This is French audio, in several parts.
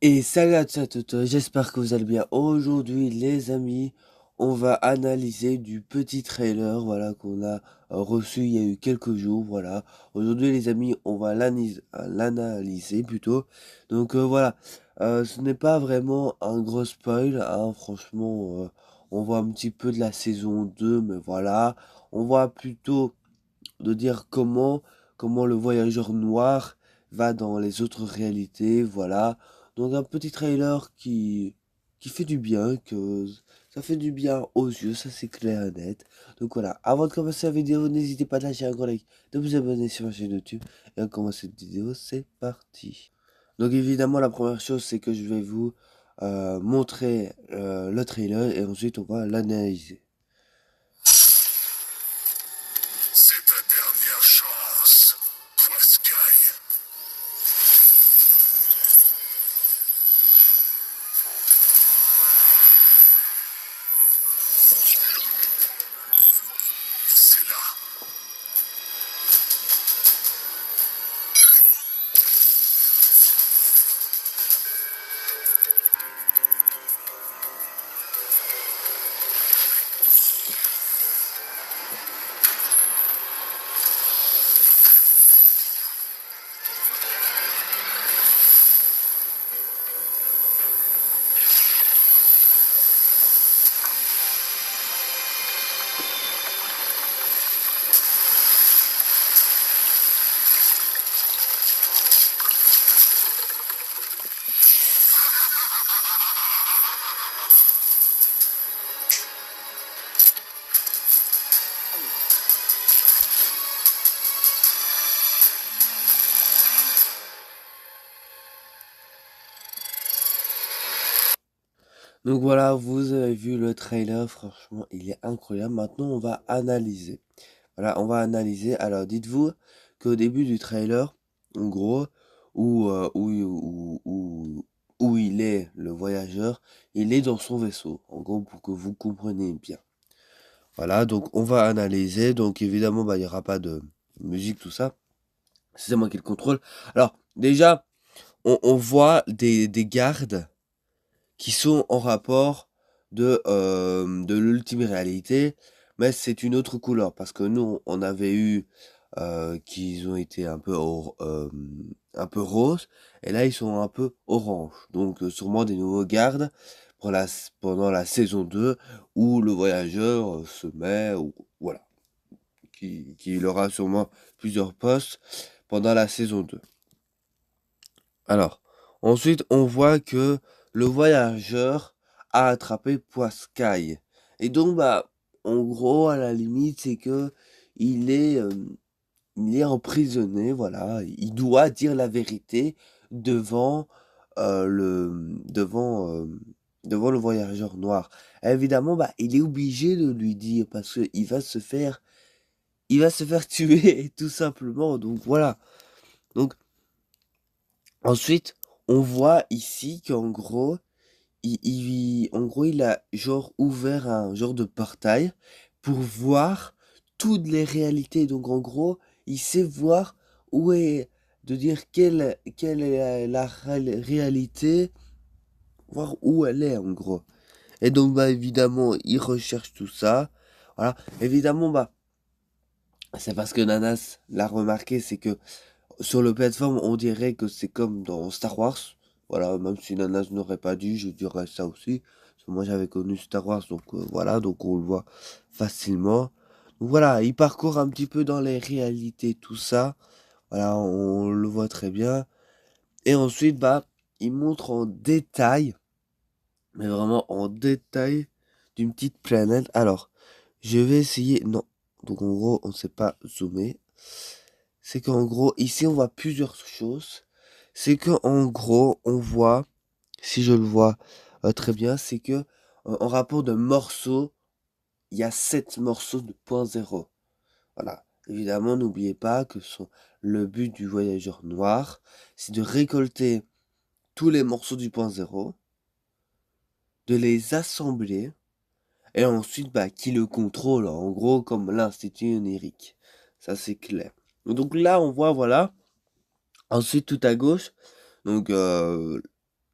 Et salut à tous, j'espère que vous allez bien. Aujourd'hui, les amis, on va analyser du petit trailer, voilà, qu'on a reçu il y a eu quelques jours, voilà. Aujourd'hui, les amis, on va l'analyser plutôt. Donc voilà, ce n'est pas vraiment un gros spoil, hein, franchement, on voit un petit peu de la saison 2, mais voilà. On voit plutôt de dire comment le voyageur noir va dans les autres réalités, voilà. Donc un petit trailer qui fait du bien, que ça fait du bien aux yeux, ça c'est clair et net. Donc voilà, avant de commencer la vidéo, n'hésitez pas à lâcher un gros like, de vous abonner sur ma chaîne YouTube. Et on commence cette vidéo, c'est parti. Donc évidemment, la première chose, c'est que je vais vous montrer le trailer et ensuite on va l'analyser. C'est ta dernière chance, Poiscaille. C'est là. Donc voilà, vous avez vu le trailer, franchement, il est incroyable. Maintenant, on va analyser. Voilà, on va analyser. Alors, dites-vous qu'au début du trailer, en gros, où il est, le voyageur, il est dans son vaisseau. En gros, pour que vous compreniez bien. Voilà, donc on va analyser. Donc évidemment, bah, il n'y aura pas de musique, tout ça. C'est moi qui le contrôle. Alors, déjà, on voit des gardes qui sont en rapport de l'ultime réalité, mais c'est une autre couleur parce que nous, on avait eu qu'ils ont été un peu rose, et là ils sont un peu orange. Donc sûrement des nouveaux gardes pour pendant la saison 2 où le voyageur se met, voilà, qui aura sûrement plusieurs postes pendant la saison 2. Alors, ensuite, on voit que le voyageur a attrapé Poiscaille. Et donc, bah, en gros, à la limite, c'est que il est, euh, il est emprisonné, voilà. Il doit dire la vérité devant, devant le voyageur noir. Évidemment, bah, il est obligé de lui dire parce que il va se faire tuer, tout simplement. Donc, voilà. Donc, ensuite, on voit ici qu'en gros, il a genre ouvert un genre de portail pour voir toutes les réalités. Donc en gros, il sait voir où est, de dire quelle est la réalité, voir où elle est en gros. Et donc bah évidemment, il recherche tout ça. Voilà, évidemment bah c'est parce que Nanas l'a remarqué, c'est que sur le plateforme, on dirait que c'est comme dans Star Wars. Voilà, même si Nanas n'aurait pas dû, je dirais ça aussi. Parce que moi, j'avais connu Star Wars, donc voilà, donc on le voit facilement. Donc voilà, il parcourt un petit peu dans les réalités, tout ça. Voilà, on le voit très bien. Et ensuite, bah, il montre en détail, mais vraiment en détail, d'une petite planète. Alors, je vais essayer. Non. Donc en gros, on ne sait pas zoomer. C'est qu'en gros, ici, on voit plusieurs choses. C'est qu'en gros, on voit, si je le vois très bien, c'est que en rapport de morceaux, il y a 7 morceaux de point zéro. Voilà. Évidemment, n'oubliez pas que le but du voyageur noir, c'est de récolter tous les morceaux du point zéro, de les assembler, et ensuite, bah, qui le contrôle, en gros, comme l'Institut onirique. Ça, c'est clair. Donc là, on voit, voilà. Ensuite, tout à gauche, donc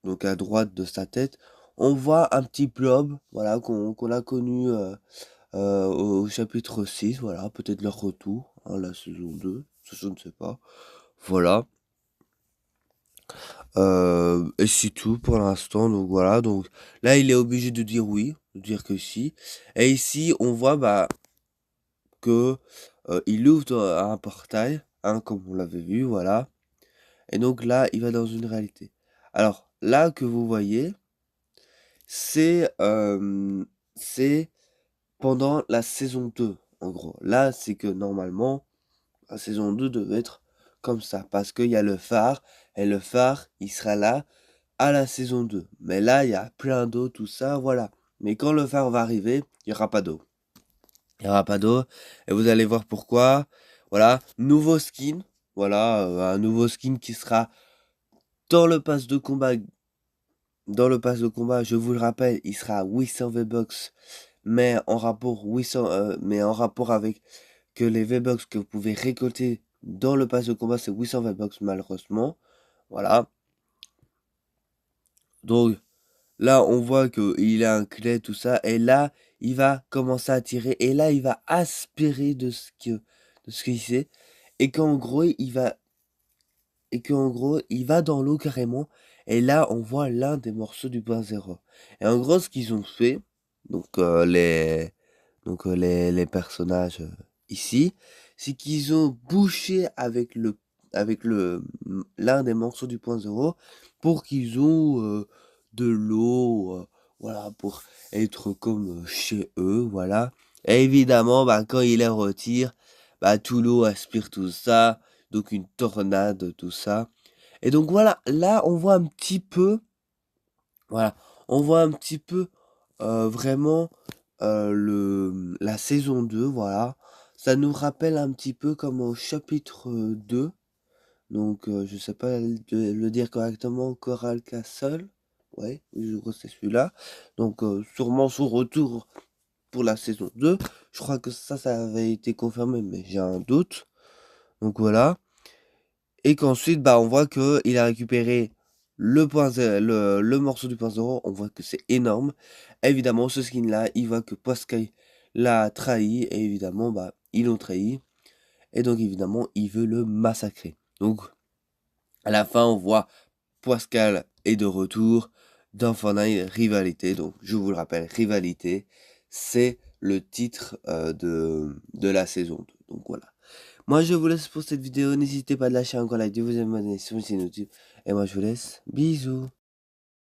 donc à droite de sa tête, on voit un petit blob, voilà, qu'on a connu au chapitre 6, voilà, peut-être leur retour, hein, la saison 2, ça, je ne sais pas. Voilà. Et c'est tout pour l'instant, donc voilà, donc là il est obligé de dire oui, de dire que si. Et ici on voit bah que il ouvre un portail, hein, comme on l'avait vu, voilà. Et donc là il va dans une réalité. Alors là que vous voyez, c'est pendant la saison 2, en gros. Là c'est que normalement la saison 2 devait être comme ça, parce qu'il y a le phare, et le phare il sera là à la saison 2. Mais là, il y a plein d'eau, tout ça, voilà. Mais quand le phare va arriver, il n'y aura pas d'eau. Il n'y aura pas d'eau, et vous allez voir pourquoi. Voilà, nouveau skin. Voilà, un nouveau skin qui sera dans le pass de combat. Dans le pass de combat, je vous le rappelle, il sera à 800 V-Bucks, mais en rapport 800, mais en rapport avec que les V-Bucks que vous pouvez récolter dans le pass de combat, c'est 800 V-Bucks malheureusement. Voilà. Donc, là, on voit qu'il a un clé, tout ça. Et là, il va commencer à tirer. Et là, il va aspirer de ce qu'il sait. Et qu'en gros, il va dans l'eau carrément. Et là, on voit l'un des morceaux du point zéro. Et en gros, ce qu'ils ont fait, donc, les personnages ici, c'est qu'ils ont bouché l'un des morceaux du point zéro pour qu'ils ont de l'eau, voilà, pour être comme chez eux, voilà. Et évidemment, bah, quand il les retire, bah, tout l'eau aspire tout ça, donc une tornade, tout ça. Et donc voilà, là, on voit un petit peu, voilà, on voit un petit peu vraiment la saison 2, voilà. Ça nous rappelle un petit peu comme au chapitre 2. Donc, je sais pas le dire correctement, Coral Castle. Ouais, je crois que c'est celui-là. Donc, sûrement son retour pour la saison 2. Je crois que ça avait été confirmé, mais j'ai un doute. Donc voilà. Et qu'ensuite, bah, on voit que il a récupéré le morceau du point zéro. On voit que c'est énorme. Évidemment, ce skin-là, il voit que Pascal l'a trahi. Et évidemment, bah, ils l'ont trahi. Et donc, évidemment, il veut le massacrer. Donc, à la fin, on voit Pascal est de retour dans Fortnite Rivalité. Donc, je vous le rappelle, Rivalité, c'est le titre de la saison 2. Donc, voilà. Moi, je vous laisse pour cette vidéo. N'hésitez pas à lâcher un like, de vous abonner sur ma chaîne YouTube. Et moi, je vous laisse. Bisous.